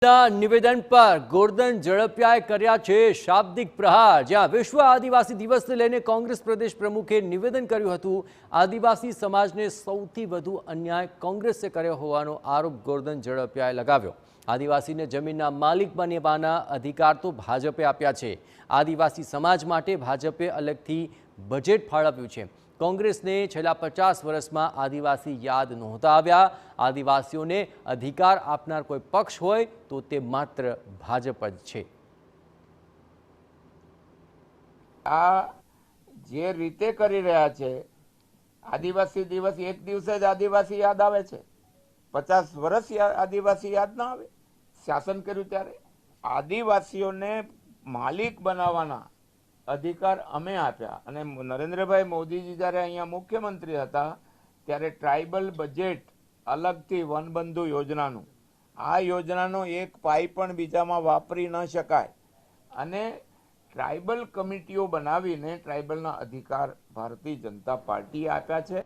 નિવેદન પર ગોરધન ઝડપિયાએ કર્યા છે શાબ્દિક પ્રહાર। જ્યાં વિશ્વ આદિવાસી દિવસને લઈને કોંગ્રેસ પ્રદેશ પ્રમુખે નિવેદન કર્યું હતું। આદિવાસી સમાજને સૌથી વધુ અન્યાય કોંગ્રેસે કર્યો હોવાનો આરોપ ગોરધન ઝડપિયાએ લગાવ્યો। આદિવાસીને જમીનના માલિક બનવાના અધિકાર તો ભાજપે આપ્યા છે। આદિવાસી સમાજ માટે ભાજપે અલગથી બજેટ ફાળવ્યું છે। કોંગ્રેસને છેલ્લા 50 વર્ષમાં આદિવાસી યાદ નહોતા આવ્યા। આદિવાસીઓને અધિકાર આપનાર કોઈ પક્ષ હોય તો તે માત્ર ભાજપ જ છે। આ જે રીતે કરી રહ્યા છે, આદિવાસી દિવસ એક દિવસે જ આદિવાસી યાદ આવે છે, 50 વર્ષ આદિવાસી યાદ ના આવે। શાસન કર્યું ત્યારે આદિવાસીઓને માલિક બનાવવાના અધિકાર અમે આપ્યા। અને નરેન્દ્રભાઈ મોદીજી જ્યારે અહીંયા મુખ્યમંત્રી હતા ત્યારે ટ્રાઇબલ બજેટ અલગથી વનબંધુ યોજનાનું, આ યોજનાનો એક પાઈ પણ બીજામાં વાપરી ન શકાય અને ટ્રાઇબલ કમિટીઓ બનાવીને ટ્રાઇબલના અધિકાર ભારતીય જનતા પાર્ટીએ આપ્યા છે।